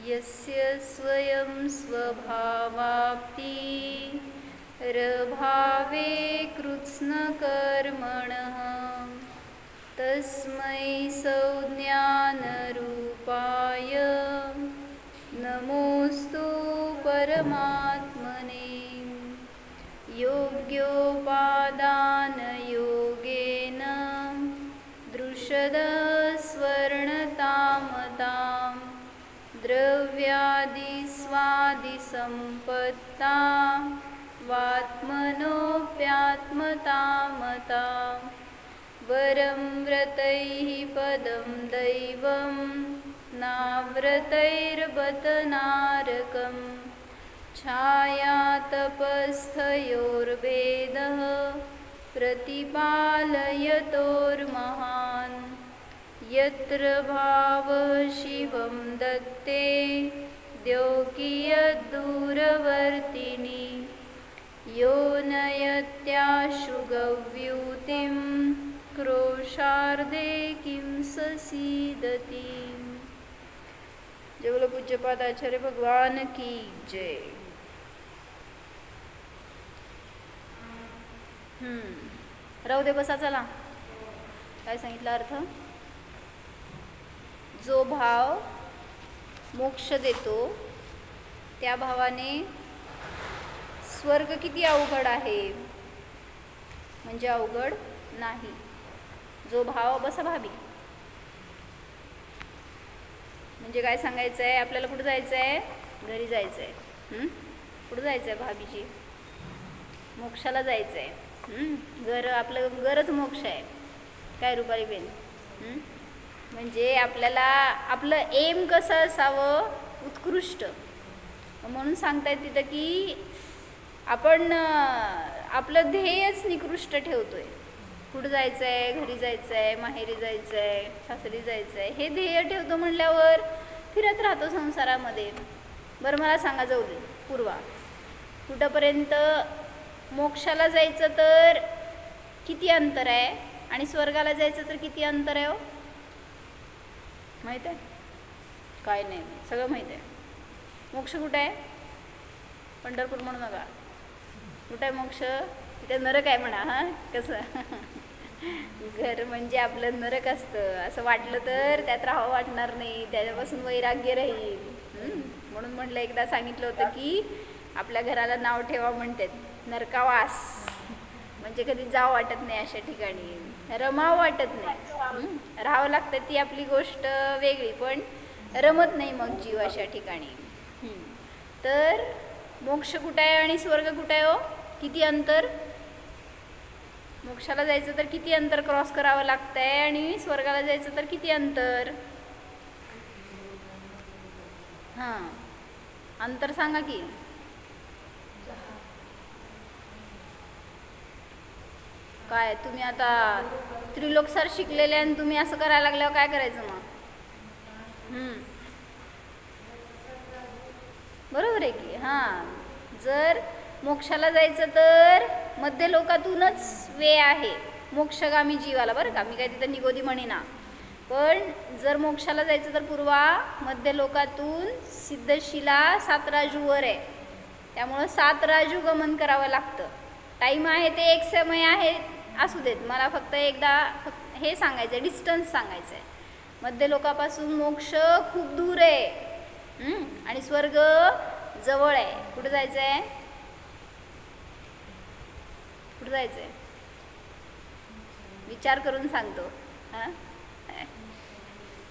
यस्य स्वयं स्वभावाप्ति रभावे कृत्स्नकर्मणः तस्मै संज्ञानरूपाय नमोस्तु परमात्मने। योग्योपादानयोगेन दृशदस्वर्णतामतां द्रव्यादिस्वादिसम्पत्ता वात्मनोऽप्यात्मतामतां वरं व्रतैः पदं दैवं नाव्रतैर्बतनारकम् छायातपस्थयोर्भेदः प्रतिपालयतोर्महान् यत्र भावः शिवं दत्ते द्यौकियद्दूरवर्तिनि यो नयत्याशु गव्यूतिं क्रोशार्धे किं ससीदति। जय बोलो पूज्यपाद आचार्य भगवान की जय। राहू दे, बसा चला। काय सांगितलं अर्थ? जो भाव मोक्ष देतो त्या भावाने स्वर्ग किती अवघड आहे म्हणजे अवघड नाही। जो भाव, बसा भाभी, म्हणजे काय सांगायचं आहे आपल्याला? कुठं जायचं आहे? घरी जायचं आहे। कुठं जायचं आहे भाभीजी? मोक्षाला जायचं आहे। घर, आपलं घरच मोक्ष आहे। काय रुपाली बेन? म्हणजे आपल्याला आपलं एम कसं असावं? उत्कृष्ट। म्हणून सांगतायत तिथं की आपण आपलं ध्येयच निकृष्ट ठेवतोय। कुठं जायचं आहे? घरी जायचं आहे, माहेरी जायचं आहे, सासरी जायचं आहे, हे ध्येय ठेवतो म्हणल्यावर फिरत राहतो संसारामध्ये। बरं मला सांगा, जाऊ दे पूर्वा, कुठंपर्यंत मोक्षाला जायचं तर किती अंतर आहे आणि स्वर्गाला जायचं तर किती अंतर आहे? हो माहीत आहे? काय नाही, सगळं माहीत आहे। मोक्ष कुठं आहे? पंढरपूर म्हणू नका। कुठं आहे मोक्ष? तिथे नरक आहे म्हणा। हां, कसं? घर म्हणजे आपलं नरक असतं असं वाटलं तर त्यात राहावं वाटणार नाही, त्याच्यापासून वैराग्य राहील। म्हणून म्हटलं, एकदा सांगितलं होतं की आपल्या घराला नाव ठेवा म्हणतात नरकावास, म्हणजे कधी जावं वाटत नाही अशा ठिकाणी, रमावं वाटत नाही। राहावं लागतं ती आपली गोष्ट वेगळी, पण रमत नाही मग जीव अशा ठिकाणी। तर मोक्ष कुठं आहे आणि स्वर्ग कुठं आहे? हो किती अंतर? मोक्षाला जायचं तर किती अंतर क्रॉस करावं लागतंय आणि स्वर्गाला जायचं तर किती अंतर? हां, अंतर सांगा की। काय तुम्ही आता त्रिलोकसार शिकलेले आणि तुम्ही असं करायला लागल्यावर काय करायचं मग? बरोबर आहे की? हां, जर मोक्षाला जायचं तर मध्य लोकातूनच वे आहे मोक्षगामी जीवाला, बरं का? मी काय तिथं निगोदी म्हणेना, पण जर मोक्षाला जायचं तर पूर्वा मध्य लोकातून सिद्धशिला 7 राजूवर आहे, त्यामुळं 7 राजू गमन करावं लागतं। टाईम आहे ते एक समय आहे, असू देत, मला फक्त एकदा हे सांगायचं आहे, डिस्टन्स सांगायचं आहे। मध्य लोकापासून मोक्ष खूप दूर आहे आणि स्वर्ग जवळ आहे। कुठं जायचं आहे? कुठं जायचं आहे? विचार करून सांगतो। हां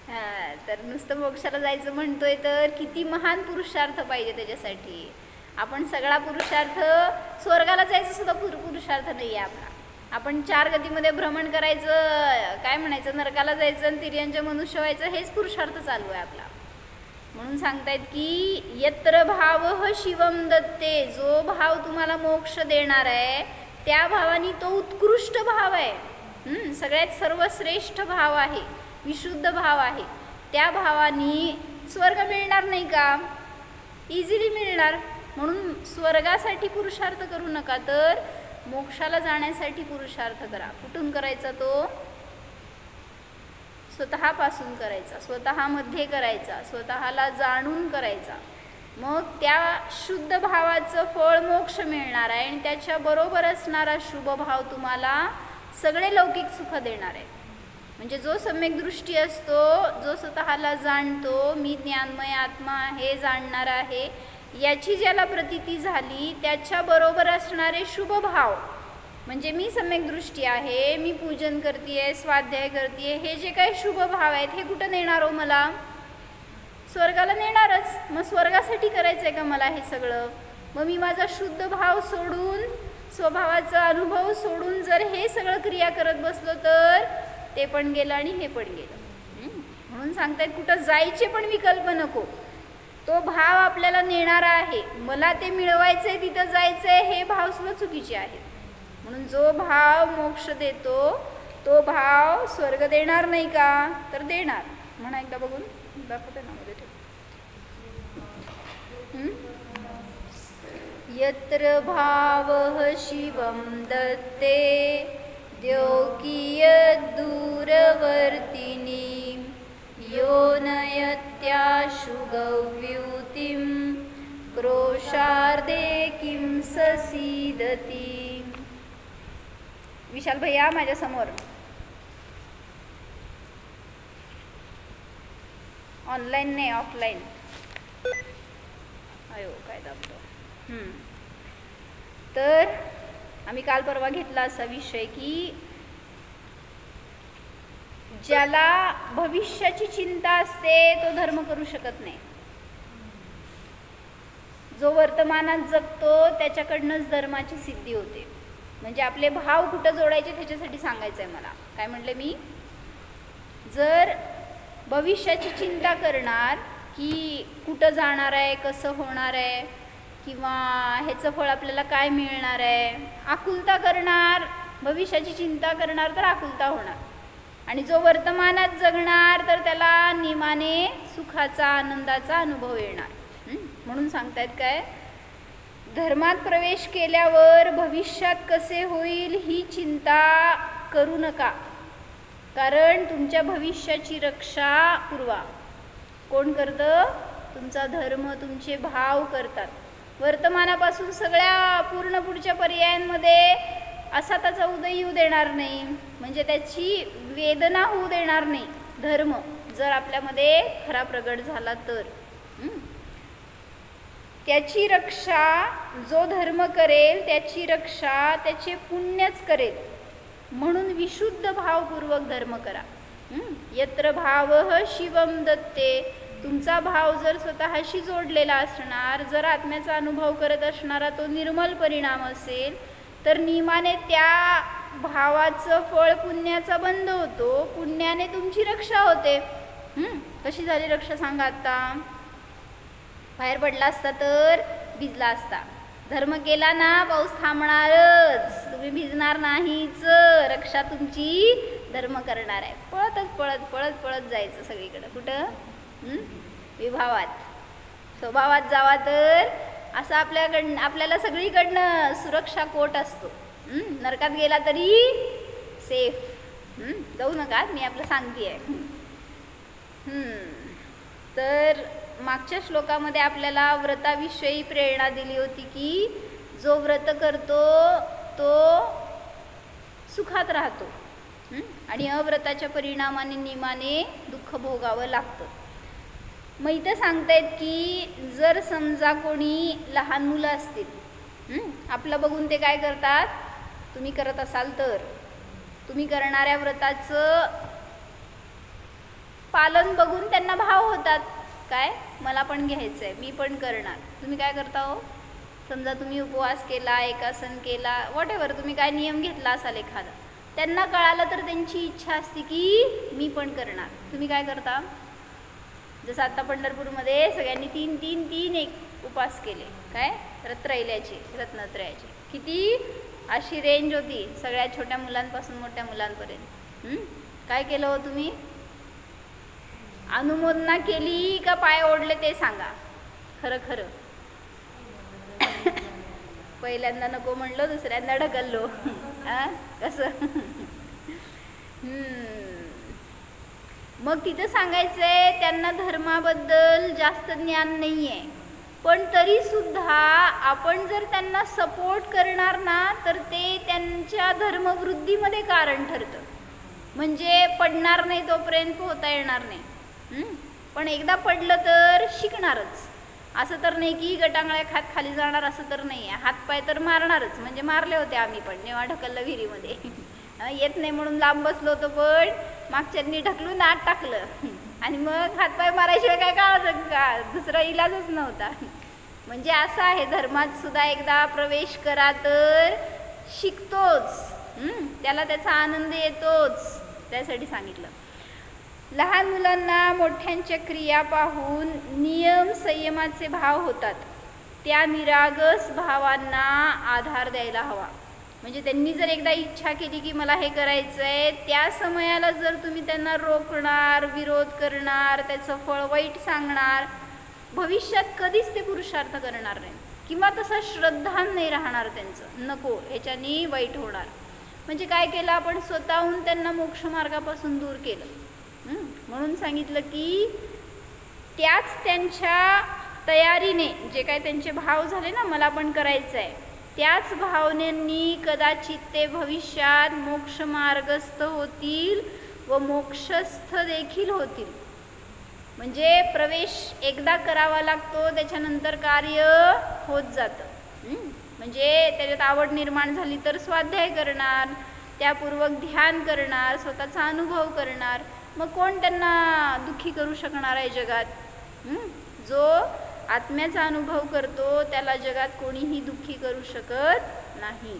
हां, तर नुसतं मोक्षाला जायचं म्हणतोय तर किती महान पुरुषार्थ पाहिजे त्याच्यासाठी। आपण सगळा पुरुषार्थ, स्वर्गाला जायचं सुद्धा पुरुषार्थ नाही आहे आपला। आपण 4 गतीमध्ये भ्रमण करायचं, काय म्हणायचं, नरकाला जायचं आणि तिर्यंच मनुष्य व्हायचं, हेच पुरुषार्थ चालू आहे आपला। म्हणून सांगतायत की यत्र भावः शिवम दत्ते, जो भाव तुम्हाला मोक्ष देणार आहे त्या भावानी तो उत्कृष्ट भाव आहे। सगळ्यात सर्वश्रेष्ठ भाव आहे, विशुद्ध भाव आहे। त्या भावानी स्वर्ग मिळणार नाही का? इझिली मिळणार। म्हणून स्वर्गासाठी पुरुषार्थ करू नका, तर मोक्षाला जाण्यासाठी पुरुषार्थ करा। कुठून करायचा तो? स्वतःपासून करायचा, स्वतःमध्ये करायचा, स्वतःला जाणून करायचा. मग त्या शुद्ध भावाचं फळ मोक्ष मिळणार आहे आणि त्याच्याबरोबर असणारा शुभ भाव तुम्हाला सगळे लौकिक सुख देणार आहे. म्हणजे जो सम्यक दृष्टी असतो, जो स्वतःला जाणतो, मी ज्ञानमय आत्मा आहे, जाणणार आहे, याची ज्याला प्रतीती झाली, त्याच्याबरोबर असणारे शुभ भाव, म्हणजे मी सम्यक दृष्टी आहे, मी पूजन करते, स्वाध्याय करते, हे जे काही शुभ भाव आहेत हे कुठं नेणार हो मला? स्वर्गाला नेणारच. मग स्वर्गासाठी करायचं आहे का मला हे सगळं? मग मी माझा शुद्ध भाव सोडून, स्वभावाचा अनुभव सोडून जर हे सगळं क्रिया करत बसलो तर ते पण गेलं आणि हे पण गेलं. म्हणून सांगतायत कुठं जायचे पण विकल्प नको. तो भाव आपल्याला नेणारा आहे, मला ते मिळवायचं आहे, तिथं जायचं आहे, हे भाव सुद्धा चुकीचे आहेत. म्हणून जो भाव मोक्ष देतो तो भाव स्वर्ग देणार नाही का? तर देणार. म्हणा एकदा बघून दाखवते ना मध्ये. यत्र भावः शिवं दत्ते द्योकीय दूरवर्तिनी यो नयत्याशु गव्यूतिं क्रोशार्धे किं ससीदति. विशाल भैया माझ्या समोर. ऑनलाईन नाही, ऑफलाईन. अयो काय दाबतो. तर आम्ही काल परवा घेतला असा विषय की ज्याला भविष्याची चिंता असते तो धर्म करू शकत नाही. जो वर्तमानात जगतो त्याच्याकडनंच धर्माची सिद्धी होते. म्हणजे आपले भाव कुठं जोडायचे त्याच्यासाठी सांगायचं आहे मला. काय म्हटले मी? जर भविष्याची चिंता करणार की कुठं जाणार आहे, कसं होणार आहे, किंवा ह्याचं फळ आपल्याला काय मिळणार आहे, आकुलता करणार, भविष्याची चिंता करणार तर आकुलता होणार. आणि जो वर्तमानात जगणार तर त्याला नियमाने सुखाचा, आनंदाचा अनुभव येणार. म्हणून सांगतायत काय, धर्मात प्रवेश केल्यावर भविष्यात कसे होईल ही चिंता करू नका, कारण तुमच्या भविष्याची रक्षा पूर्वा कोण करतं? तुमचा धर्म, तुमचे भाव करतात. वर्तमानापासून सगळ्या पूर्ण पुढच्या पर्यायांमध्ये असा त्याचा उदय येऊ देणार नाही, म्हणजे त्याची वेदना होऊ देणार नाही धर्म, जर आपल्यामध्ये खरा प्रगट झाला तर. त्याची रक्षा जो धर्म करेल त्याची रक्षा त्याचे पुण्यच करेल. म्हणून विशुद्ध भावपूर्वक धर्म करा. यत्र भावः शिवं दत्ते. तुमचा भाव जर स्वतःशी जोडलेला असणार, जर आत्म्याचा अनुभव करत असणारा तो निर्मल परिणाम असेल तर नियमाने त्या भावाचं फळ पुण्याचा बंध होतो, पुण्याने तुमची रक्षा होते. कशी झाली रक्षा सांगा? आता बाहेर पडला असता तर भिजला असता. धर्म केला ना पाऊस थांबणारच, तुम्ही भिजणार नाहीच. रक्षा तुमची धर्म करणार आहे. पळतच पळत पळत पळत जायचं सगळीकडं. कुठं? विभावात. स्वभावात जावा तर असं आपल्याला सगळीकडनं सुरक्षा कोट असतो. नरकात गेला तरी सेफ. जाऊ नका, मी आपलं सांगते. तर मागच्या श्लोकामध्ये आपल्याला व्रताविषयी प्रेरणा दिली होती की जो व्रत करतो तो सुखात राहतो आणि अव्रताच्या परिणामाने नियमाने दुःख भोगावं लागतं. मग इथं सांगतायत की जर समजा कोणी लहान मुलं असतील, आपलं बघून ते काय करतात, तुम्ही करत असाल तर तुम्ही करणाऱ्या व्रताचं पालन बघून त्यांना भाव होतात. काय, मला पण घ्यायचं आहे, मी पण करणार. तुम्ही काय करता हो? समजा तुम्ही उपवास केला, एकासन केला, वॉट एव्हर तुम्ही काय नियम घेतला असाल एखादा, त्यांना कळालं तर त्यांची इच्छा असते की मी पण करणार. तुम्ही काय करता? जसं आता पंढरपूरमध्ये सगळ्यांनी तीन एक उपवास केले. काय? रत्रैल्याचे, रत्नत्रयाचे. किती अशी रेंज होती सगळ्या छोट्या मुलांपासून मोठ्या मुलांपर्यंत. काय केलं हो तुम्ही? अनुमोदना केली का पाय ओढले ते सांगा. खरं खरं. पहिल्यांदा नको म्हणलो, दुसऱ्यांदा ढकललो. कसं? मग तिथं सांगायचंय त्यांना धर्माबद्दल जास्त ज्ञान नाही आहे, पण तरीसुद्धा आपण जर त्यांना सपोर्ट करणार ना तर ते त्यांच्या धर्मवृद्धीमध्ये कारण ठरतं. म्हणजे पडणार नाही तोपर्यंत पोहता येणार नाही, पण एकदा पडलं तर शिकणारच. असं तर नाही की गटांगळ्या खात खाली जाणार, असं तर नाही आहे. हातपाय तर मारणारच, म्हणजे मारले होते आम्ही पण जेव्हा ढकललं विहिरीमध्ये. येत नाही म्हणून लांब बसलो होतो, पण मागच्यांनी ढकलून आत टाकलं आणि मग हातपाय मारायशिवाय काय काढायचं का, दुसरा इलाजच नव्हता. म्हणजे असं आहे, धर्मात सुद्धा एकदा प्रवेश करा तर शिकतोच, त्याला त्याचा आनंद येतोच, त्यासाठी सांगितलं. लहान मुलांना मोठ्यांच्या क्रिया पाहून नियम संयमाचे भाव होतात, त्या निरागस भावांना आधार द्यायला हवा. म्हणजे त्यांनी जर एकदा इच्छा केली की मला हे करायचं आहे, त्या समयाला जर तुम्ही त्यांना रोखणार, विरोध करणार, त्याचं फळ वाईट सांगणार, भविष्यात कधीच ते पुरुषार्थ करणार नाही, किंवा तसा श्रद्धान नाही राहणार त्यांचं, नको ह्याच्यानी वाईट होणार. म्हणजे काय केलं आपण, स्वतःहून त्यांना मोक्षमार्गापासून दूर केलं. म्हणून सांगितलं की त्याच त्यांच्या तयारीने जे काय त्यांचे भाव झाले ना, मला पण करायचं आहे, त्याच भावनेंनी कदाचित ते भविष्यात मोक्षमार्गस्थ होतील व मोक्षस्थ देखील होतील. म्हणजे प्रवेश एकदा करावा लागतो, त्याच्यानंतर कार्य होत जातं. म्हणजे त्याच्यात आवड निर्माण झाली तर स्वाध्याय करणार, त्यापूर्वक ध्यान करणार, स्वतःचा अनुभव करणार. मग कोण त्यांना दुःखी करू शकणार आहे जगात? जो आत्म्याचा अनुभव करतो त्याला जगात कोणीही दुःखी करू शकत नाही.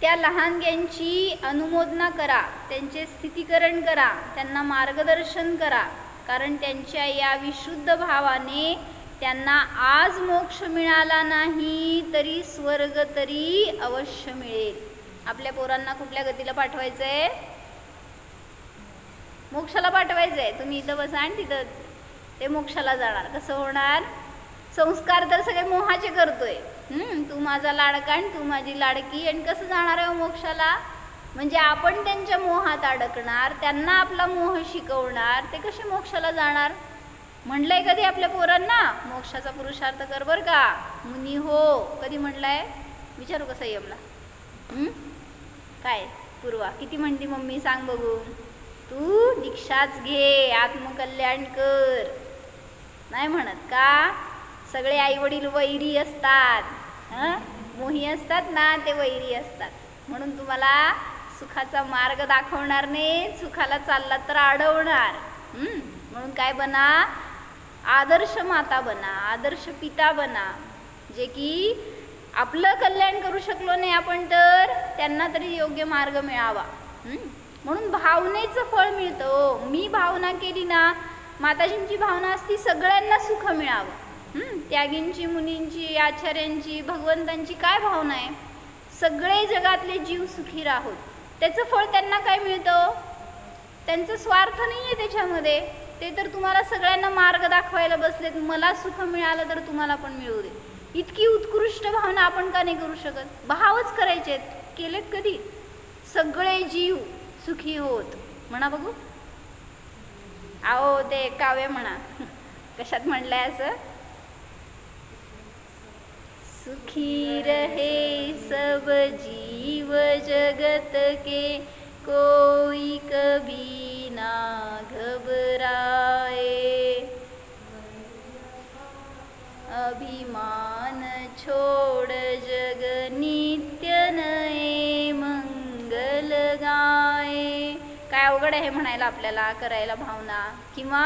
त्या लहानग्यांची अनुमोदना करा, त्यांचे स्थितीकरण करा, त्यांना मार्गदर्शन करा, कारण त्यांच्या या विशुद्ध भावाने त्यांना आज मोक्ष मिळाला नाही तरी स्वर्ग तरी अवश्य मिळेल. आपल्या पोरांना कुठल्या गतीला पाठवायचं आहे? मोक्षाला पाठवायचं आहे. तुम्ही इथं बसा आणि तिथं ते मोक्षाला जाणार. कसं होणार? संस्कार तर सगळे मोहाचे करतोय. तू माझा लाडका आणि तू माझी लाडकी, आणि कसं जाणार आहे मोक्षाला? म्हणजे आपण त्यांच्या मोहात अडकणार, त्यांना आपला मोह शिकवणार, ते कसे मोक्षाला जाणार? म्हणलंय कधी आपल्या पोरांना मोक्षाचा पुरुषार्थ कर बर का मुनी हो? कधी म्हणलंय? विचारू का संयमला? काय पूर्वा किती म्हणती मम्मी सांग बघू? तू दीक्षाच घे, आत्मकल्याण कर. नाही म्हणत का? सगळे आई वडील वैरी असतात, मोही असतात ना, ते वैरी असतात. म्हणून तुम्हाला सुखाचा मार्ग दाखवणार नाही, सुखाला चालला तर अडवणार. म्हणून काय बना? आदर्श माता बना, आदर्श पिता बना, जे की आपलं कल्याण करू शकलो नाही आपण तर त्यांना तरी योग्य मार्ग मिळावा. म्हणून भावनेचं फळ मिळतं. मी भावना केली ना, माताजींची भावना असती सगळ्यांना सुख मिळावं. त्यागींची, मुनींची, आचार्यांची, भगवंतांची काय भावना आहे? सगळे जगातले जीव सुखी राहोत. त्याचं फळ त्यांना काय मिळतं? त्यांचा स्वार्थ नाही आहे त्याच्यामध्ये. ते तर तुम्हाला सगळ्यांना मार्ग दाखवायला बसलेत, मला सुख मिळालं तर तुम्हाला पण मिळू दे. इतकी उत्कृष्ट भावना आपण का नाही करू शकत? भावच करायचे आहेत. केलेत कधी? सगळे जीव सुखी होत म्हणा बघू. आओ ते काव्य म्हणा, कशात म्हणलंय असं? सुखी रहे सब जीव जगत के, कोई कभी ना घबराए, अभिमान छोड़ जग नित्य नये मंगल गाए. काय अवघड आहे म्हणायला आपल्याला, करायला भावना. किंवा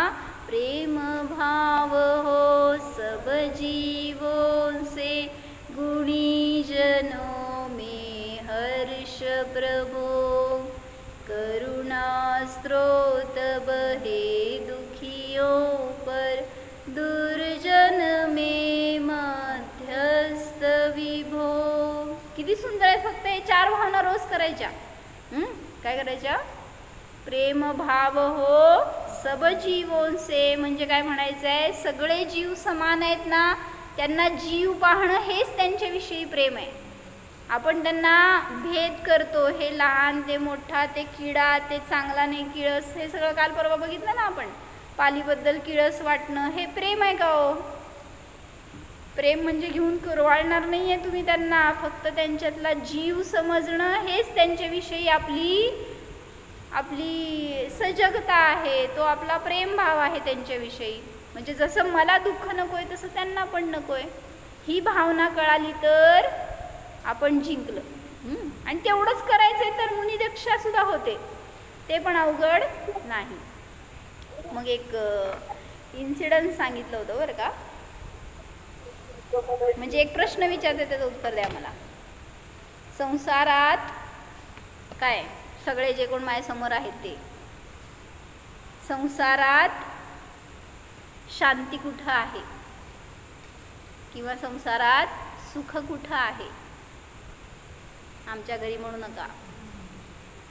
प्रेम भाव हो सब जीवों से, गुणी जनों में हर्ष प्रभो, करुणा स्रोत बहे दुखियों पर, दुर्जन में मध्यस्थ विभो. किती सुंदर आहे. फक्त हे 4 भावना रोज करायच्या. काय करायच्या? प्रेम भाव हो सब जीवों से, म्हणजे काय म्हणायचं आहे? सगळे जीव समान आहेत ना, त्यांना जीव पाहणं हेच त्यांच्याविषयी प्रेम आहे. आपण त्यांना भेद करतो, हे लहान ते मोठा, ते किडा ते चांगला नाही किळस, हे सगळं काल परवा बघितलं ना आपण. पालीबद्दल किळस वाटणं हे प्रेम आहे का हो? प्रेम म्हणजे घेऊन कुरवाळणार नाही आहे तुम्ही त्यांना, फक्त त्यांच्यातला जीव समजणं हेच त्यांच्याविषयी आपली सजगता आहे, तो आपला प्रेमभाव आहे त्यांच्याविषयी. म्हणजे जसं मला दुःख नको आहे तसं त्यांना पण नको आहे, ही भावना कळाली तर आपण जिंकलं. आणि तेवढंच करायचं आहे तर मुनिदक्षा सुद्धा होते, ते पण अवघड नाही. मग एक इन्सिडन्स सांगितलं होतं बरं का, म्हणजे एक प्रश्न विचारते त्याचं उत्तर द्या मला. संसारात काय सगळे जे कोण माझ्यासमोर आहेत ते, संसारात शांती कुठं आहे किंवा संसारात सुख कुठं आहे? आमच्या घरी म्हणू नका,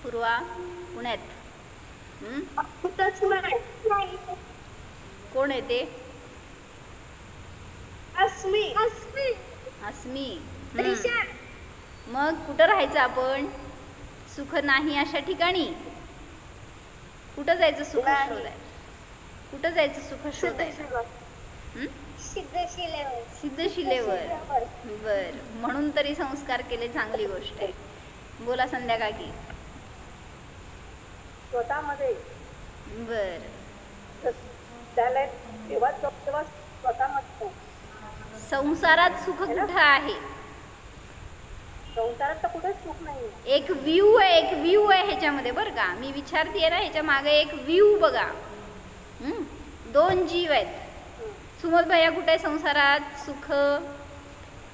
पूर्वा पुण्यात. कोण आहे ते? अस्मी. मग कुठं राहायचं आपण? सुख नाही अशा ठिकाणी कुठं जायचं सुख शोधाय? कुठं जायचं सुख शोधायला? सिद्धशिलेवर. बर, म्हणून तरी संस्कार केले, चांगली गोष्ट आहे. बोला संध्या काकी. स्वतःमध्ये. बर, संसारात सुख कुठं आहे? संसारात तर कुठेच सुख नाही. एक व्ह्यू आहे ह्याच्यामध्ये बरं का, मी विचारतीये ना, ह्याच्या मागे एक व्ह्यू बघा. 2 जीव आहेत. सुमत भैया कुठे आहे संसारात? सुख.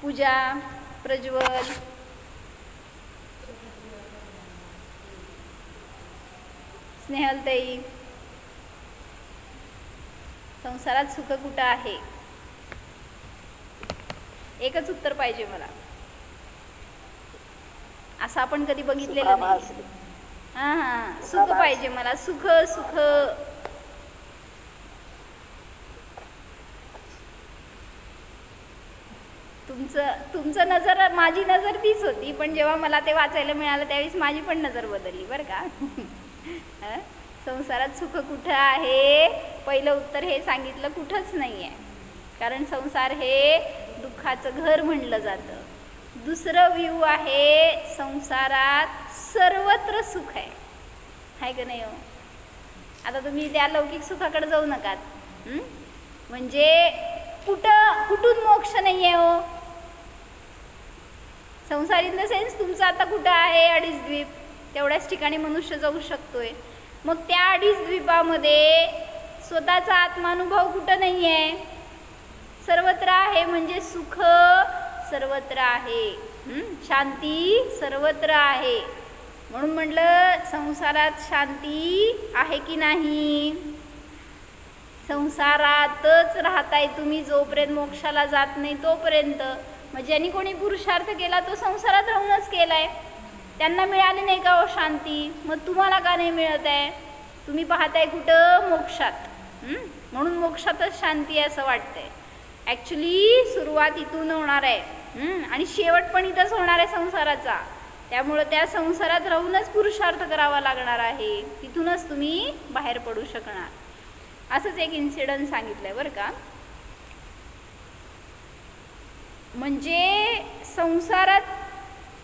पूजा, प्रज्वल, स्नेहलताई, संसारात सुख कुठं आहे? एकच उत्तर पाहिजे मला. असं आपण कधी बघितलेलं नाही. हां, सुख पाहिजे मला, सुख. तुमचं नजर, माझी नजर तीच होती, पण जेव्हा मला ते वाचायला मिळालं त्यावेळेस माझी पण नजर बदलली बरं का. संसारात सुख कुठं आहे? पहिलं उत्तर हे सांगितलं, कुठंच नाही आहे, कारण संसार हे दुःखाचं घर म्हणलं जातं. दुसरं व्ह्यू आहे, संसारात सर्वत्र सुख आहे का नाही हो? आता तुम्ही त्या लौकिक सुखाकडे जाऊ नका. म्हणजे कुठून मोक्ष नाही आहे हो? संसार इन द सेन्स तुमचं आता कुठं आहे? 2.5 द्वीप, तेवढ्याच ठिकाणी मनुष्य जाऊ शकतोय. मग त्या 2.5 द्वीपामध्ये स्वतःचा आत्मानुभव कुठं नाही आहे? सर्वत्र आहे, म्हणजे सुख सर्वत्र आहे, शांती सर्वत्र आहे. म्हणून म्हटलं संसारात शांती आहे की नाही? संसारातच राहताय तुम्ही जोपर्यंत मोक्षाला जात नाही तोपर्यंत. मग ज्यांनी कोणी पुरुषार्थ केला तो संसारात राहूनच केलाय, त्यांना मिळाली नाही का हो शांती? मग तुम्हाला का नाही मिळत आहे? तुम्ही पाहताय कुठं? मोक्षात. म्हणून मोक्षातच शांती असं वाटतंय. ॲक्च्युली सुरुवात इथून होणार आहे आणि शेवट पण इथंच होणार आहे संसाराचा. त्यामुळं त्या संसारात राहूनच पुरुषार्थ करावा लागणार आहे, तिथूनच तुम्ही बाहेर पडू शकणार. असंच एक इन्सिडन्स सांगितलंय बरं का. म्हणजे संसारात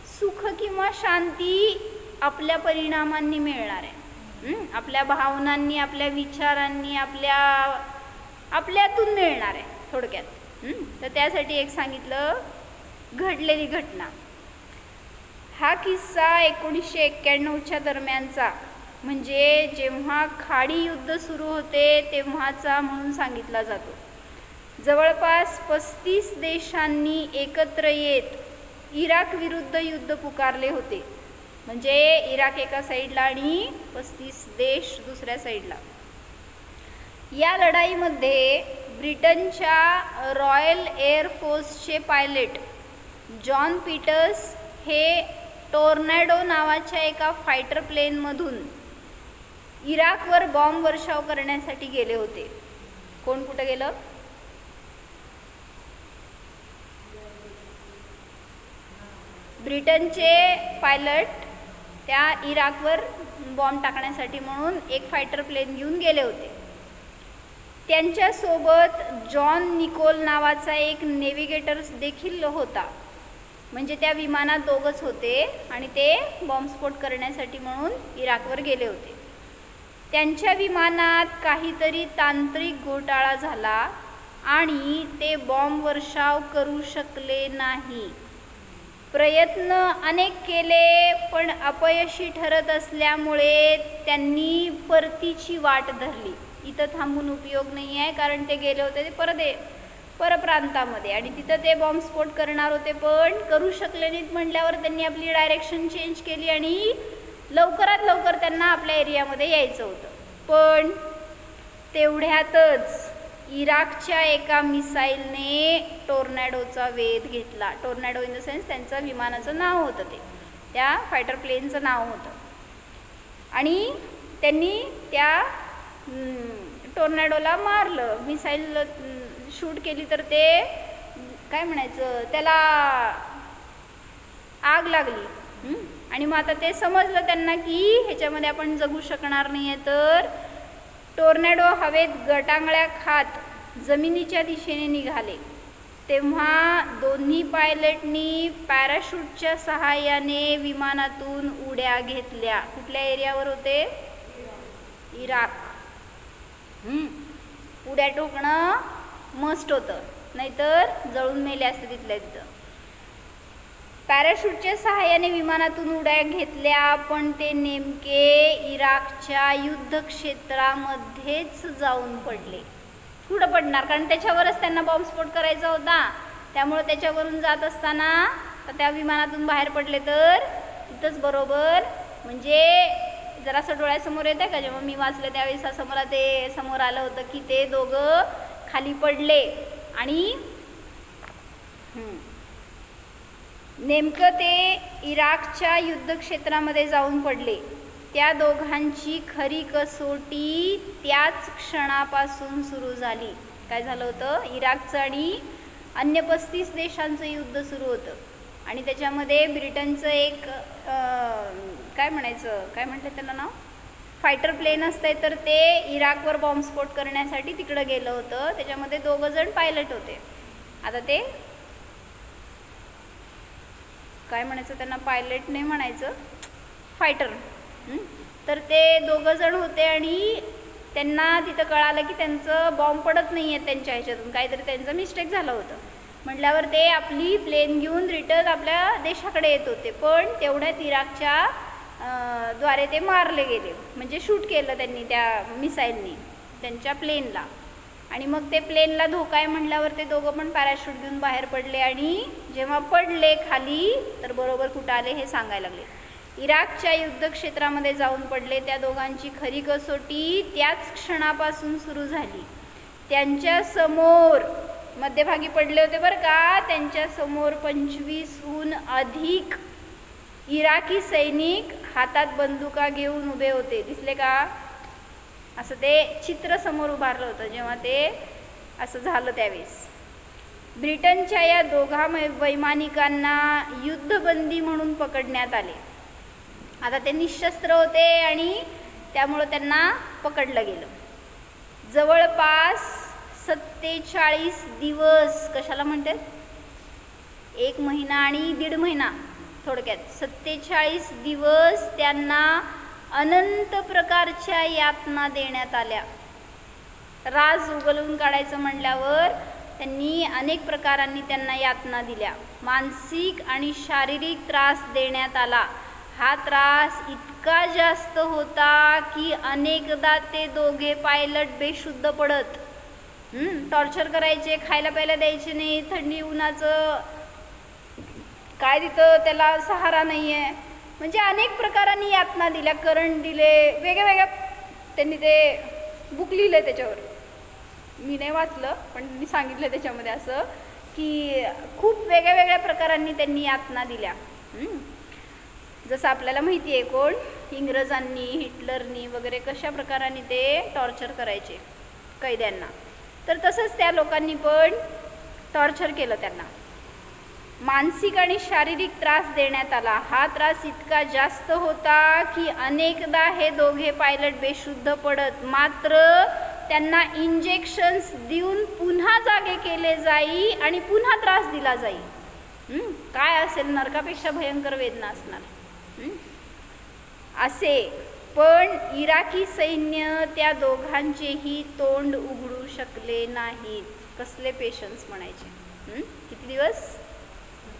सुख किंवा शांती आपल्या परिणामांनी मिळणार आहे, आपल्या भावनांनी, आपल्या विचारांनी, आपल्यातून मिळणार आहे थोडक्यात. तर त्यासाठी एक सांगितलं, घडलेली घटना. हा किस्सा 1991च्या दरम्यानचा, म्हणजे जेव्हा खाडी युद्ध सुरू होते तेव्हाचा म्हणून सांगितला जातो. जवळपास 35 देशांनी एकत्र येत इराक विरुद्ध युद्ध पुकारले होते. म्हणजे इराक एका साईडला आणि 35 देश दुसऱ्या साईडला. या लढाईमध्ये ब्रिटनच्या रॉयल एअरफोर्सचे पायलट जॉन पीटर्स हे टोर्नेडो नावाच्या एका फायटर प्लेनमधून इराकवर बॉम्ब वर्षाव करण्यासाठी गेले होते. कोण कुठं गेलं? ब्रिटनचे पायलट त्या इराकवर बॉम्ब टाकण्यासाठी म्हणून एक फायटर प्लेन घेऊन गेले होते. त्यांच्यासोबत जॉन निकोल नावाचा एक नेव्हिगेटर देखील होता. म्हणजे त्या विमानात दोघंच होते आणि ते बॉम्बस्फोट करण्यासाठी म्हणून इराकवर गेले होते. त्यांच्या विमानात काहीतरी तांत्रिक घोटाळा झाला आणि ते बॉम्ब वर्षाव करू शकले नाही. प्रयत्न अनेक केले पण अपयशी ठरत असल्यामुळे त्यांनी परतीची वाट धरली. इथं थांबून उपयोग नाही आहे, कारण ते गेले होते ते परप्रांतामध्ये आणि तिथं ते बॉम्बस्फोट करणार होते पण करू शकले नाहीत. म्हटल्यावर त्यांनी आपली डायरेक्शन चेंज केली आणि लवकरात लवकर त्यांना आपल्या एरियामध्ये यायचं होतं. पण तेवढ्यातच इराकच्या एका मिसाईलने टोर्नॅडोचा वेध घेतला. टोर्नॅडो इन द सेन्स त्यांचं विमानाचं नाव होतं, ते त्या फायटर प्लेनचं नाव होतं. आणि त्यांनी त्या टोर्नॅडोला मारलं. मिसाईल शूट केली तर ते काय म्हणायचं, त्याला आग लागली. आणि मग आता ते समजलं त्यांना की ह्याच्यामध्ये आपण जगू शकणार नाही आहे. तर टोर्नॅडो हवेत गटांगळ्या खात जमिनीच्या दिशेने निघाले. तेव्हा दोन्ही पायलटनी पॅराशूटच्या सहाय्याने विमानातून उड्या घेतल्या. कुठल्या एरियावर होते? इराक. उड्या ठोकणं मस्ट होतं, नाहीतर जळून मेले असते तिथल्या तिथं. पॅराशूटच्या सहाय्याने विमानातून उड्या घेतल्या पण ते नेमके इराकच्या युद्धक्षेत्रामध्येच जाऊन पडले. कुठं पडणार, कारण त्याच्यावरच त्यांना बॉम्बस्फोट करायचा होता. त्यामुळे त्याच्यावरून जात असताना त्या विमानातून बाहेर पडले तर तिथंच बरोबर. म्हणजे जरासं डोळ्यासमोर येतं का, जेव्हा मी वाचलं त्यावेळेस असं मला ते समोर आलं होतं की ते दोघं खाली पडले आणि नेमकं ते इराकच्या युद्धक्षेत्रामध्ये जाऊन पडले. त्या दोघांची खरी कसोटी त्याच क्षणापासून सुरू झाली. काय झालं होतं, इराकचं आणि अन्य 35 देशांचं युद्ध सुरू होतं आणि त्याच्यामध्ये ब्रिटनचं एक काय म्हटलं त्याला नाव, फायटर प्लेन असतंय, तर ते इराकवर बॉम्बस्फोट करण्यासाठी तिकडं गेलं होतं. त्याच्यामध्ये 2 जण पायलट होते. आता ते काय म्हणायचं त्यांना, पायलट नाही म्हणायचं, फायटर. तर ते 2 जण होते आणि त्यांना तिथं कळालं की त्यांचं बॉम्ब पडत नाही आहे त्यांच्या ह्याच्यातून, काहीतरी त्यांचं मिस्टेक झालं होतं. म्हटल्यावर ते आपली प्लेन घेऊन रिटर्न आपल्या देशाकडे येत होते. पण तेवढ्यात इराकच्या द्वारे ते मारले गेले. म्हणजे शूट केलं त्यांनी त्या मिसाईलनी त्यांच्या प्लेनला. आणि मग ते प्लेनला धोका आहे म्हटल्यावर ते दोघं पण पॅराशूट घेऊन बाहेर पडले आणि जेव्हा पडले खाली तर बरोबर कुठं आले हे सांगायला लागले. इराकच्या युद्धक्षेत्रामध्ये जाऊन पडले. त्या दोघांची खरी कसोटी त्याच क्षणापासून सुरू झाली. त्यांच्या समोर मध्यभागी पडले होते बरं का, त्यांच्या समोर 25हून अधिक इराकी सैनिक हातात बंदुका घेऊन उभे होते. दिसले का? असं ते चित्र समोर उभारलं होतं जेव्हा ते असं झालं त्यावेळेस. ब्रिटनच्या या दोघा वैमानिकांना युद्धबंदी म्हणून पकडण्यात आले. आता ते निशस्त्र होते आणि त्यामुळं त्यांना पकडलं गेलं. जवळपास 47 दिवस, कशाला म्हणतात, 1 महिना आणि 1.5 महिना, थोडक्यात 47 दिवस त्यांना अनंत प्रकारच्या यातना देण्यात आल्या. राज उगलून काढायचं म्हणल्यावर त्यांनी अनेक प्रकारांनी त्यांना यातना दिल्या. मानसिक आणि शारीरिक त्रास देण्यात आला. हा त्रास इतका जास्त होता की अनेकदा ते दोघे पायलट बेशुद्ध पडत. टॉर्चर करायचे, खायला प्यायला द्यायचे नाही, थंडी उन्हाचं काय तिथं त्याला सहारा नाही आहे. म्हणजे अनेक प्रकारांनी यातना दिल्या, करंट दिले, वेगळ्या त्यांनी ते बुक लिहिलं त्याच्यावर. मी नाही वाचलं पण मी सांगितलं त्याच्यामध्ये असं की खूप वेगळ्या प्रकारांनी त्यांनी यातना दिल्या. जसं आपल्याला माहिती आहे कोण, इंग्रजांनी, हिटलरनी वगैरे कशा प्रकारांनी ते टॉर्चर करायचे कैद्यांना, तर तसंच त्या लोकांनी पण टॉर्चर केलं त्यांना. मानसिक आणि शारीरिक त्रास देण्यात आला. हा त्रास इतका जास्त होता की अनेकदा हे दोघे पायलट बेशुद्ध पडत. मात्र त्यांना इंजेक्शन्स देऊन पुन्हा जागे केले जाई आणि पुन्हा त्रास दिला जाई. काय असेल, नरकापेक्षा भयंकर वेदना असणार असे. पण इराकी सैन्य त्या दोघांचेही तोंड उघडू शकले नाहीत. कसले पेशन्स म्हणायचे. किती दिवस?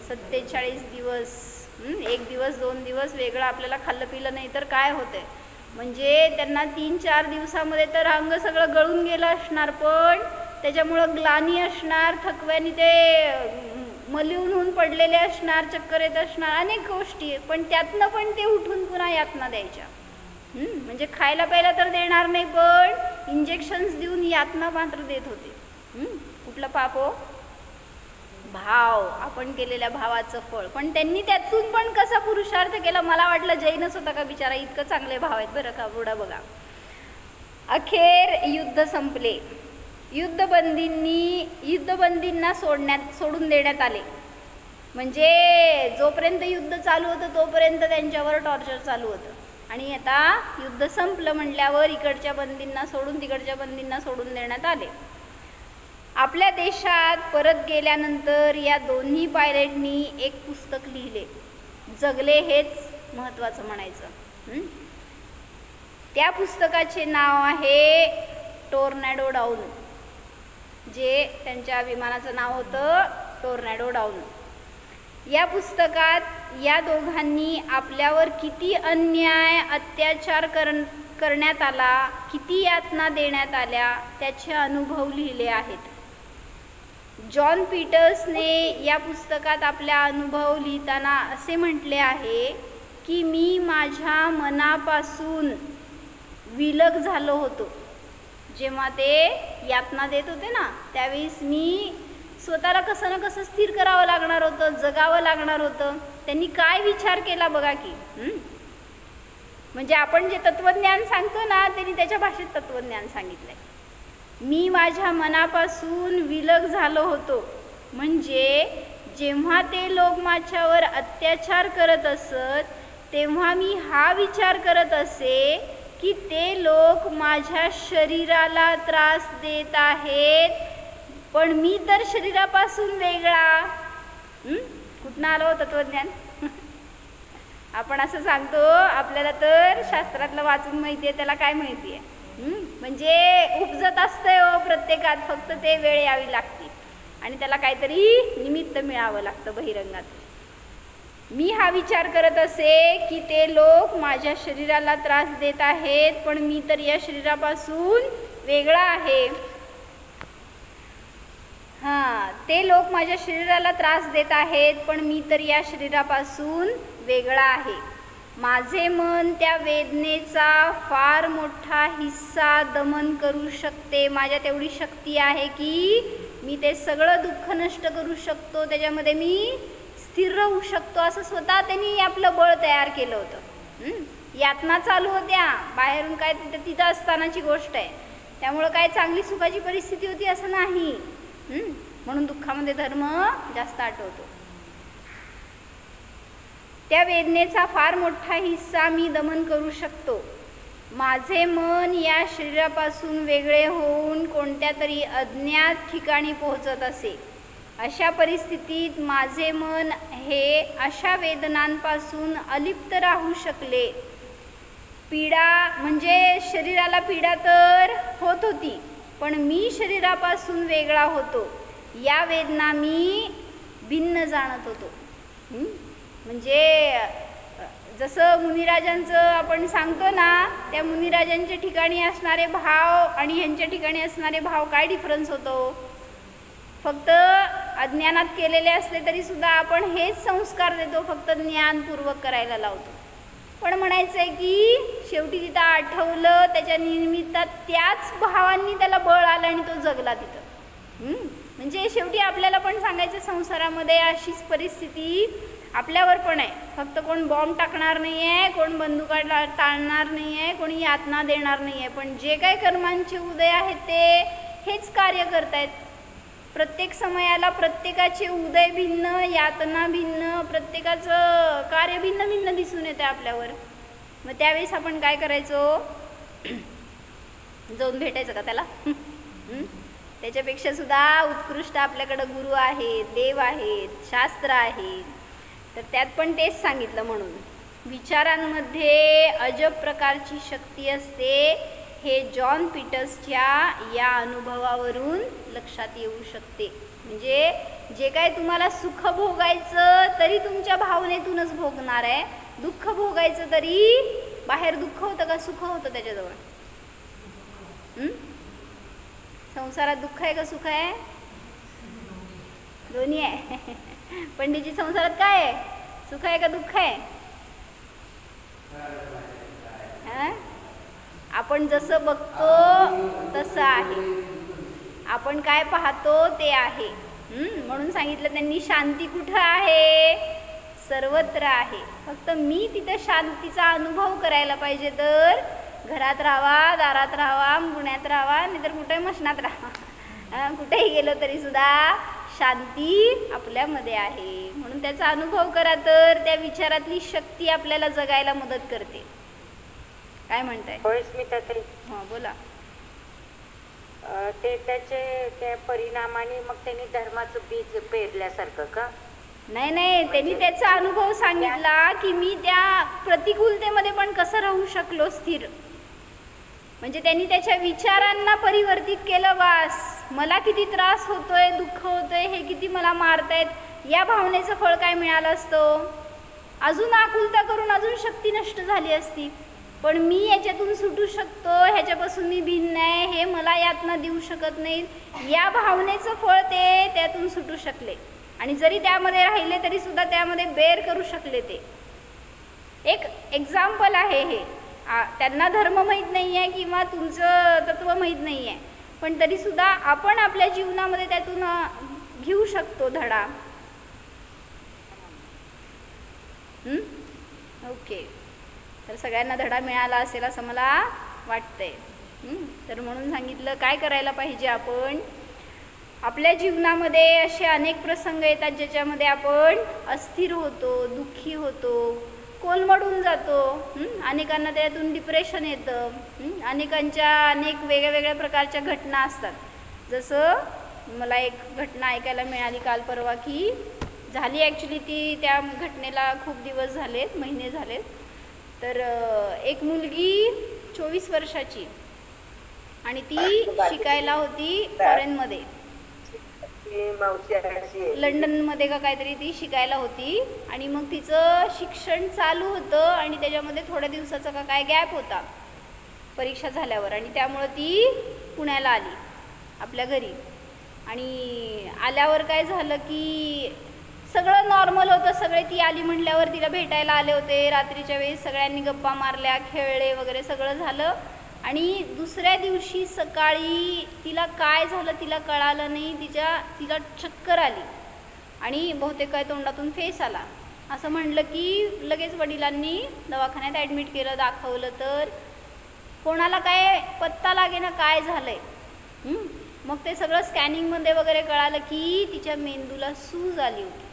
47 दिवस. 1 दिवस 2 दिवस वेगळं आपल्याला खाल्लं पिलं नाही तर काय होतंय. म्हणजे त्यांना 3-4 दिवसामध्ये तर अंग सगळं गळून गेलं असणार, पण त्याच्यामुळं ग्लानी असणार, थकव्याने ते मलिन होऊन पडलेले असणार, चक्कर येत असणार, अनेक गोष्टी. पण त्यातनं पण ते उठून पुन्हा यातना द्यायच्या. म्हणजे खायला प्यायला तर देणार नाही, पण इंजेक्शन्स देऊन यातना मात्र देत होते. कुठलं पाप हो? भाव, आपण केलेल्या भावाचं फळ. पण त्यांनी त्यातून पण कसा पुरुषार्थ केला. मला वाटलं जैनच होता का बिचारा, इतकं चांगले भाव आहेत बरं का. पुढं बघा. अखेर युद्ध संपले. युद्धबंदींना सोडून देण्यात आले. म्हणजे जोपर्यंत युद्ध चालू होतं तोपर्यंत त्यांच्यावर टॉर्चर चालू होतं. आणि आता युद्ध संपलं म्हटल्यावर इकडच्या बंदींना सोडून तिकडच्या बंदींना सोडून देण्यात आले. आपल्या देशात परत गेल्यानंतर या दोन्ही पायलटनी एक पुस्तक लिहिले. जगले हेच महत्त्वाचं म्हणायचं. त्या पुस्तकाचे नाव आहे टोर्नेडो डाऊन. जे त्यांच्या विमानाचं नाव होतं टोर्नेडो डाऊन. या पुस्तकात या दोघांनी आपल्यावर किती अन्याय अत्याचार करण्यात आला, किती यातना देण्यात आल्या त्याचे अनुभव लिहिले आहेत. जॉन पीटर्सने या पुस्तकात आपला अनुभव लिहिताना असे म्हटले आहे की मी माझ्या मनापासून विलग झालो होतो. जेव्हा ते यातना देत होते ना त्यावेळेस मी स्वतःला कसं ना कसं स्थिर करावं लागणार होतं, जगावं लागणार होतं. त्यांनी काय विचार केला बघा की. म्हणजे आपण जे तत्वज्ञान सांगतो ना त्यांनी त्याच्या भाषेत तत्वज्ञान सांगितलंय. मी माझ्या मनापासून विलग झालो होतो. म्हणजे जेव्हा ते लोक माझ्यावर अत्याचार करत असत तेव्हा मी हा विचार करत असे की ते लोक माझ्या शरीराला त्रास देत आहेत, पण मी तर शरीरापासून वेगळा. कुठनं आलो तत्वज्ञान? आपण असं सांगतो, आपल्याला तर शास्त्रातलं वाचून माहिती आहे, त्याला काय माहिती आहे. म्हणजे उपजत असतंय हो प्रत्येकात, फक्त ते वेळ यावी लागते आणि त्याला काहीतरी निमित्त मिळावं लागतं बहिरंगात. मी हा विचार करत असे की ते लोक माझ्या शरीराला त्रास देत आहेत, पण मी तर या शरीरापासून वेगळा आहे. ते लोक माझ्या शरीराला त्रास देत आहेत, पण मी तर या शरीरापासून वेगळा आहे. माझे मन त्या वेदनेचा फार मोठा हिस्सा दमन करू शकते. माझ्यात एवढी शक्ती आहे की मी ते सगळं दुःख नष्ट करू शकतो, त्याच्यामध्ये मी स्थिर राहू शकतो. असं स्वतः त्यांनी आपलं बळ तयार केलं होतं. यातना चालू होत्या बाहेरून, काय तिथं असतानाची गोष्ट आहे. त्यामुळं काय चांगली सुखाची परिस्थिती होती असं नाही. म्हणून दुःखामध्ये धर्म जास्त आठवतो. त्या वेदनेचा फार मोठा हिस्सा मी दमन करू शकतो. माझे मन या शरीरापासून वेगळे होऊन कोणत्या तरी अज्ञात ठिकाणी पोहोचत असे. अशा परिस्थितीत माझे मन हे अशा वेदनांपासून अलिप्त राहू शकले. पीडा म्हणजे शरीराला पीडा तर होत होती, पण मी शरीरापासून वेगळा होतो. या वेदना मी भिन्न जाणत होतो. म्हणजे जसं मुनिराजांचं आपण सांगतो ना, त्या मुनिराजांच्या ठिकाणी असणारे भाव आणि ह्यांच्या ठिकाणी असणारे भाव काय डिफरन्स होतो. फक्त अज्ञानात केलेले असले तरी सुद्धा आपण हेच संस्कार देतो, फक्त ज्ञानपूर्वक करायला लावतो. पण म्हणायचं आहे की शेवटी तिथं आठवलं, त्याच्या निमित्तात त्याच भावांनी त्याला बळ आलं आणि तो जगला तिथं. म्हणजे शेवटी आपल्याला पण सांगायचं, संसारामध्ये अशीच परिस्थिती आपल्यावर पण आहे. फक्त कोण बॉम्ब टाकणार नाही आहे, कोण बंदुका टाळणार नाही आहे, कोणी यातना देणार नाही आहे, पण जे काही कर्मांचे उदय आहेत ते हेच कार्य करतायत. प्रत्येक समयाला प्रत्येकाचे उदय भिन्न, यातना भिन्न, प्रत्येकाचं कार्य भिन्न भिन्न दिसून येते आपल्यावर. मग त्यावेळेस आपण काय करायचो? जाऊन भेटायचं का त्याला? त्याच्यापेक्षा सुद्धा उत्कृष्ट आपल्याकडं गुरु आहेत, देव आहेत, शास्त्र आहेत. तर त्यात पण तेच सांगितलं. म्हणून विचारांमध्ये अजब प्रकारची शक्ती असते, हे जॉन पीटर्सच्या या अनुभवावरून लक्षात येऊ शकते. म्हणजे जे काय तुम्हाला सुख भोगायचं तरी तुमच्या भावनेतूनच भोगणार आहे, दुःख भोगायचं तरी बाहेर दुःख होतं का सुख होतं त्याच्याजवळ? संसारात दुःख आहे का सुख आहे? दोन्ही आहे. पंडितजी, संसारात काय आहे? सुख आहे का दुःख आहे? आपण जसं बघतो तसं आहे, आपण काय पाहतो ते आहे. म्हणून सांगितलं त्यांनी, शांती कुठं आहे? सर्वत्र आहे. फक्त मी तिथं शांतीचा अनुभव करायला पाहिजे. तर घरात राहावा, दारात राहावा, पुण्यात राहावा, नाहीतर कुठे मशनात राहावा, कुठेही गेलो तरी सुद्धा शांती आपल्यामध्ये आहे. म्हणून त्याचा अनुभव करा, तर त्या विचारातली शक्ती आपल्याला जगायला मदत करते. काय म्हणताय? होय स्मिताताई. हां बोला. ते त्याचे त्या परिणामाने मग त्यांनी धर्माचं बीज पेरल्यासारखं का? नाही नाही, त्यांनी त्याचा अनुभव सांगितला की मी त्या प्रतिकूलतेमध्ये पण कसं राहू शकलो स्थिर. म्हणजे त्यांनी त्याच्या विचारांना परिवर्तित केलं. वास, मला किती त्रास होतोय, दुःख होतोय, हे किती मला मारतायत, या भावनेचं फळ काय मिळालं असतं? अजून आकुलता करून अजून शक्ती नष्ट झाली असती. पण मी याच्यातून सुटू शकतो, ह्याच्यापासून मी भिन्न आहे, हे मला यातनं देऊ शकत नाहीत, या भावनेचं फळ ते त्यातून सुटू शकले. आणि जरी त्यामध्ये राहिले तरी सुद्धा त्यामध्ये बेर करू शकले. ते एक एक्झाम्पल आहे हे. त्यांना धर्म माहीत नाही आहे किंवा तुमचं तत्त्व माहीत नाही आहे, पण तरीसुद्धा आपण आपल्या जीवनामध्ये त्यातून घेऊ शकतो धडा. ओके, तर सगळ्यांना धडा मिळाला असेल असं मला वाटतंय. तर म्हणून सांगितलं काय करायला पाहिजे. आपण आपल्या जीवनामध्ये असे अनेक प्रसंग येतात ज्याच्यामध्ये आपण अस्थिर होतो, दुःखी होतो, कोलमडून जातो. अनेकांना त्यातून डिप्रेशन येतं. अनेकांच्या अनेक वेगळ्या वेगळ्या प्रकारच्या घटना असतात. जसं मला एक घटना ऐकायला मिळाली काल परवा, की झाली ॲक्च्युली ती, त्या घटनेला खूप दिवस झालेत, महिने झालेत. तर एक मुलगी 24 वर्षाची आणि ती शिकायला होती फॉरेनमध्ये, लंडनमध्ये का काहीतरी ती शिकायला होती. आणि मग तिचं शिक्षण चालू होतं आणि त्याच्यामध्ये थोड्या दिवसाचा का काय गॅप होता परीक्षा झाल्यावर, आणि त्यामुळं ती पुण्याला आली आपल्या घरी. आणि आल्यावर काय झालं की सगळं नॉर्मल होतं. सगळे ती आली म्हटल्यावर तिला भेटायला आले होते. रात्रीच्या वेळेस सगळ्यांनी गप्पा मारल्या, खेळले वगैरे सगळं झालं. आणि दुसऱ्या दिवशी सकाळी तिला काय झालं तिला कळालं नाही. तिला चक्कर आली आणि बहुतेक काय तोंडातून फेस आला. असं म्हणलं की लगेच वडिलांनी दवाखान्यात ॲडमिट केलं, दाखवलं. तर कोणाला काय पत्ता लागेना काय झालं आहे. मग ते सगळं स्कॅनिंगमध्ये वगैरे कळालं की तिच्या मेंदूला सूज आली होती.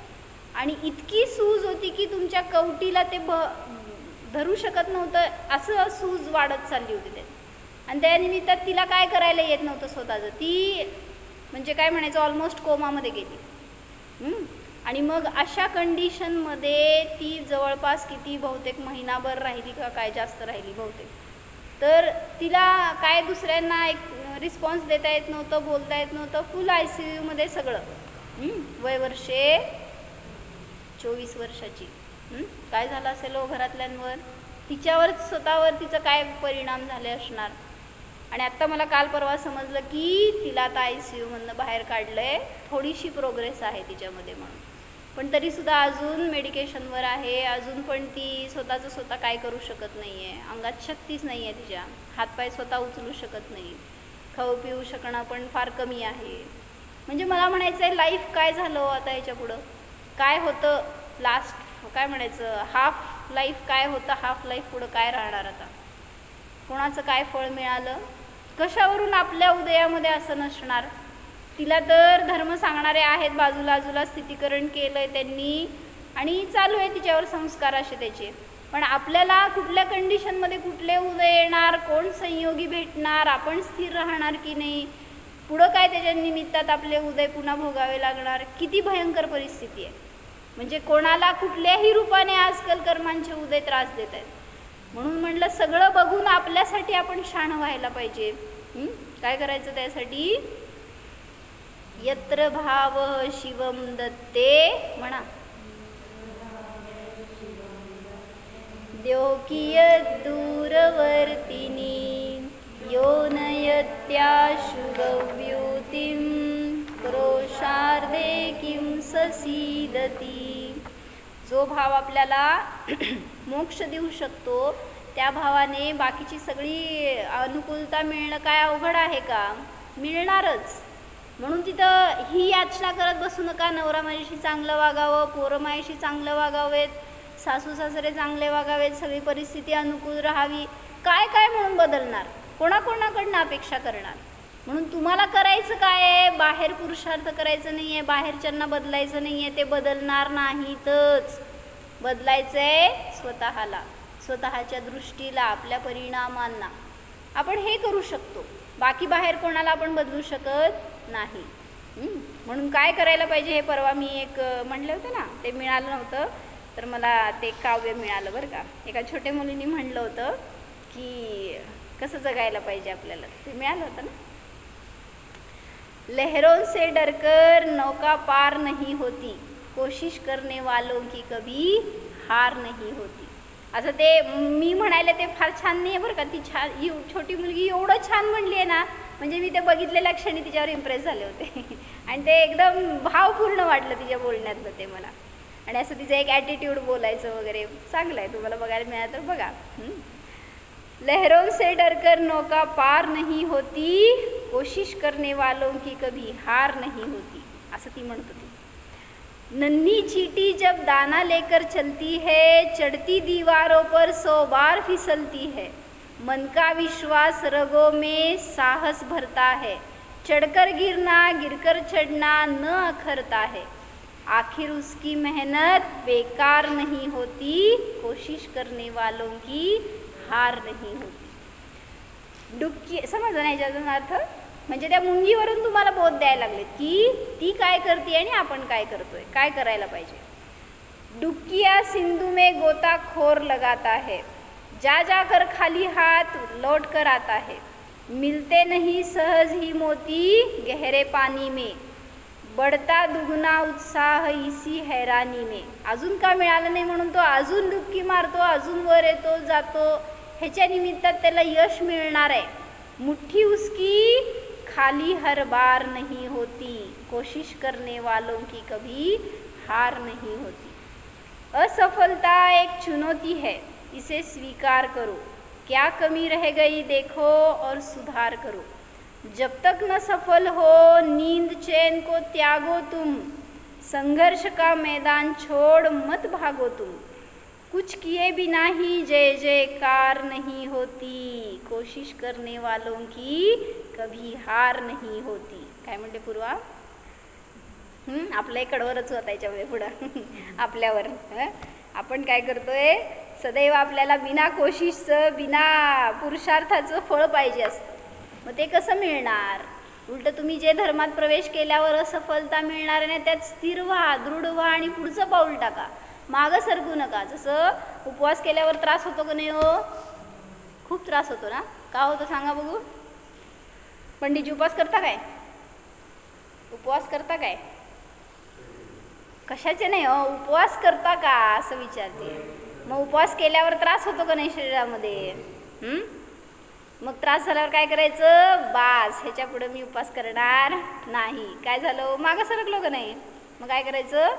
आणि इतकी सूज होती की तुमच्या कवटीला ते धरू शकत नव्हतं, असं सूज वाढत चालली होती ते. आणि त्यानिमित्तात तिला काय करायला येत नव्हतं स्वतःचं. ती म्हणजे काय म्हणायचं ऑलमोस्ट कोमामध्ये गेली. आणि मग अशा कंडिशनमध्ये ती जवळपास किती बहुतेक महिनाभर राहिली का काय, जास्त राहिली बहुतेक. तर तिला काय दुसऱ्यांना एक रिस्पॉन्स देता येत नव्हतं, बोलता येत नव्हतं. फुल ICUमध्ये सगळं. वय वर्षे 24 वर्षाची. काय झालं असेल हो घरातल्यांवर, तिच्यावर स्वतःवर तिचं काय परिणाम झाले असणार. आणि आत्ता मला काल परवा समजलं की तिला आता ICUमधनं बाहेर काढलं आहे. थोडीशी प्रोग्रेस आहे तिच्यामध्ये म्हणून, पण तरीसुद्धा अजून मेडिकेशनवर आहे. अजून पण ती स्वतःचं स्वतः काय करू शकत नाही आहे. अंगात शक्तीच नाही आहे तिच्या. हातपाय स्वतः उचलू शकत नाही. खाऊ पिऊ शकणं पण फार कमी आहे. म्हणजे मला म्हणायचं आहे लाईफ काय झालं आता ह्याच्या पुढं. काय होतं लास्ट काय म्हणायचं हाफ लाईफ काय होतं, हाफ लाईफ पुढं काय राहणार आता. कोणाचं काय फळ मिळालं, कशावरून आपल्या उदयामध्ये असं नसणार. तिला तर धर्म सांगणारे आहेत, बाजूला स्थितीकरण केलं आहे त्यांनी आणि चालू आहे तिच्यावर संस्कार असे त्याचे. पण आपल्याला कुठल्या कंडिशनमध्ये कुठले उदय येणार, कोण संयोगी भेटणार, आपण स्थिर राहणार की नाही, पुढं काय त्याच्या निमित्तात आपले उदय पुन्हा भोगावे लागणार, किती भयंकर परिस्थिती आहे. म्हणजे कोणाला कुठल्याही रूपाने आजकाल कर्मांचे उदय त्रास देत आहेत. म्हणून म्हटलं सगळं बघून आपल्यासाठी आपण शाण व्हायला पाहिजे. काय करायचं त्यासाठी? यत्र भाव शिवम दत्ते म्हणा, द्योकीय दूरवर्तिनी यो नयत्याशु गव्योतिं क्रोशार्दे किं ससीदती. जो भाव आपल्याला मोक्ष देऊ शकतो त्या भावाने बाकीची सगळी अनुकूलता मिळणं काय अवघड आहे का? मिळणारच. म्हणून तिथं ही याचना करत बसू नका, नवरा माझ्याशी चांगलं वागावं, पोरं माझ्याशी चांगलं वागावेत, सासू सासरे चांगले वागावेत, सगळी परिस्थिती अनुकूल राहावी. काय काय म्हणून बदलणार? कोणाकोणाकडनं अपेक्षा करणार? म्हणून तुम्हाला करायचं काय आहे? बाहेर पुरुषार्थ करायचं नाही आहे, बाहेरच्यांना बदलायचं नाही आहे, ते बदलणार नाहीतच. बदलायचं आहे स्वतःला, स्वतःच्या दृष्टीला, आपल्या परिणामांना. आपण हे करू शकतो, बाकी बाहेर कोणाला आपण बदलू शकत नाही. म्हणून काय करायला पाहिजे हे परवा मी एक म्हणले होते ना, ते मिळालं नव्हतं तर मला ते काव्य मिळालं बरं का. एका छोट्या मुलीने म्हणलं होतं की कसं जगायला पाहिजे आपल्याला, ते मिळालं होतं ना. लहरों से डरकर नौका पार नहीं होती, कोशिश करने वालों की कभी हार नहीं होती. असं ते मी म्हणायला ते फार छान नाही आहे बरं का. ती छान, ही छोटी मुलगी एवढं छान म्हणली आहे ना, म्हणजे मी ते बघितलेल्या क्षणी तिच्यावर इम्प्रेस झाले होते आणि ते एकदम भावपूर्ण वाटलं तिच्या बोलण्यातलं ते मला. आणि असं तिचं एक ॲटिट्यूड बोलायचं वगैरे चांगलं आहे, तुम्हाला बघायला मिळालं तर बघा. लहरों से डरकर नौका पार नहीं होती, कोशिश करने वालों की कभी हार नहीं होती, असं ती म्हणत होती. नन्ही चींटी जब दाना लेकर चलती है, चढ़ती दीवारों पर 100 बार फिसलती है, मन का विश्वास रगों में साहस भरता है, चढ़कर गिरना गिरकर चढ़ना न अखरता है, आखिर उसकी मेहनत बेकार नहीं होती, कोशिश करने वालों की हार नहीं होती. डुबकी समजलं नाही याचा अर्थ? म्हणजे त्या मुंगीवरून तुम्हाला बोध द्यायला लागलेत की ती काय करते आणि आपण काय करतोय, काय करायला पाहिजे. डुबकिया सिंधु में गोताखोर लगाता है, जा जाकर खाली हाथ लौट कर आता है, मिलते नहीं सहज ही मोती गहरे पानी में, बढ़ता दुगना उत्साह इसी हैरानी में. अजून का मिळालं नाही म्हणून तो अजून डुबकी मारतो, अजून वर येतो जातो, ह्याच्या निमित्तात त्याला यश मिळणार आहे. मुट्ठी उसकी खाली हर बार नहीं होती, कोशिश करने वालों की कभी हार नहीं होती. असफलता एक चुनौती है, इसे स्वीकार करो, क्या कमी रह गई देखो और सुधार करो. जब तक न सफल हो नींद चैन को त्यागो तुम, संघर्ष का मैदान छोड़ मत भागो तुम, कुछ किए बिना ही जय जयकार नहीं होती, कोशिश करने वालों की कभी हार नहीं होती. काय म्हणते पूर्वा? आपल्या कडवरच होता याच्यामध्ये पुढं आपल्यावर. आपण काय करतोय? सदैव आपल्याला बिना कोशिशचं, बिना पुरुषार्थाचं फळ पाहिजे असतं. मग ते कसं मिळणार? उलट तुम्ही जे धर्मात प्रवेश केल्यावर असफलता मिळणार नाही, त्यात स्थिर व्हा, दृढ व्हा आणि पुढचं पाऊल टाका, मागं सरकू नका. जसं उपवास केल्यावर त्रास होतो का नाही हो? खूप त्रास होतो ना. का होतो सांगा बघू? पंडितजी उपवास करता काय? उपवास करता काय? कशाचे नाही हो, उपवास करता का असं विचारते. मग उपवास केल्यावर त्रास होतो का नाही शरीरामध्ये? मग त्रास झाल्यावर काय करायचं? बास, ह्याच्या पुढे मी उपवास करणार नाही. काय झालं? मागं सरकलो का नाही? मग काय करायचं?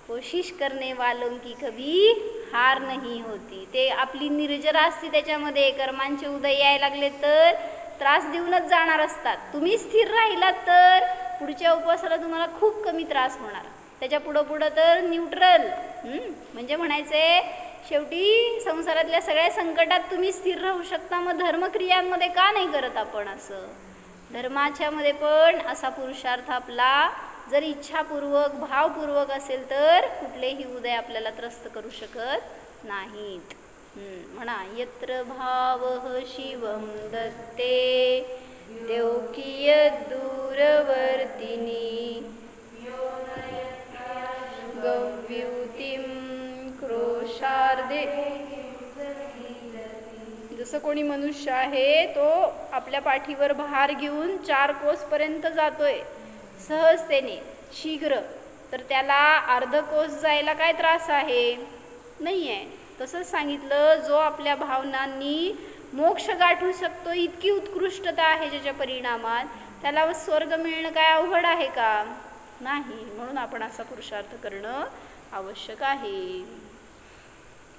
कोशिश करने वालों की कभी हार नहीं होती. ते आपली निर्जरा असते, त्याच्यामध्ये कर्मांचे उदय यायला लागले तर त्रास देऊनच जाणार असतात. तुम्ही स्थिर राहिलात तर पुढच्या उपवासाला तुम्हाला खूप कमी त्रास होणार. त्याच्या पुढं तर न्यूट्रल. म्हणजे म्हणायचंय शेवटी संसारातल्या सगळ्या संकटात तुम्ही स्थिर राहू शकता. मग धर्मक्रियांमध्ये का नाही करत आपण असं? धर्माच्या मध्ये पण असा पुरुषार्थ आपला जर इच्छापूर्वक भावपूर्वक असेल तर कुठलेही उदय आपल्याला त्रस्त करू शकत नाहीत. म्हणा यत्र भावः शिवं दत्ते देवकीय दूरवर्तिनी गव्युतिं क्रोशार्दे. जसं कोणी मनुष्य आहे तो आपल्या पाठीवर भार घेऊन 4 कोसपर्यंत जातोय सहजतेने शीघ्र, तर त्याला अर्ध कोस जायला काय त्रास आहे? नाही आहे. तसंच सांगितलं जो आपल्या भावनांनी मोक्ष गाठू शकतो इतकी उत्कृष्टता आहे ज्याच्या परिणामात, त्याला स्वर्ग मिळणं काय अवघड आहे का? नाही. म्हणून आपण असा पुरुषार्थ करणं आवश्यक आहे.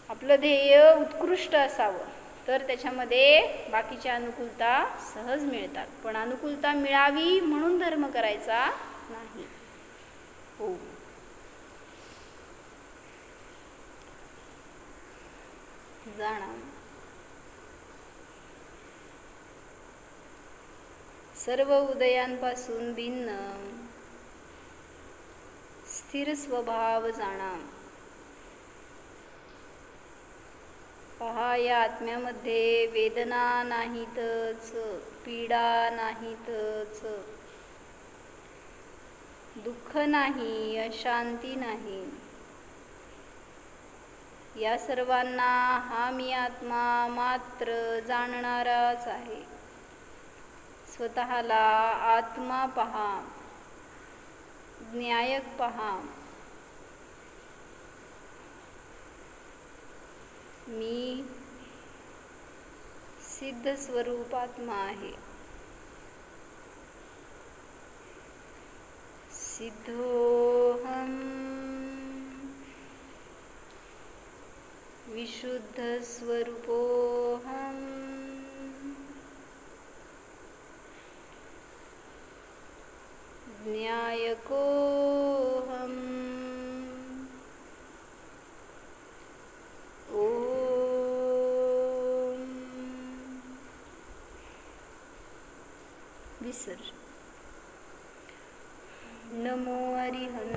आपलं ध्येय उत्कृष्ट असावं तर त्याच्यामध्ये बाकीच्या अनुकूलता सहज मिळतात. पण अनुकूलता मिळावी म्हणून धर्म करायचा नाही. हो. जाणा सर्व उदयांपासून भिन्न स्थिर स्वभाव जाणा. पहा या आत्म्यामध्ये वेदना नाहीतच, पीडा नाहीतच, दुःख नाही, अशांती नाही. या सर्वांना हा मी आत्मा मात्र जाणणाराच आहे. स्वतःला आत्मा पहा, न्यायक पहा. मी सिद्ध स्वरूप आत्मा आहे. सिद्धोहम विशुद्ध स्वरूपोहम न्यायकोहम. विसर्जन. नमो हरिहं.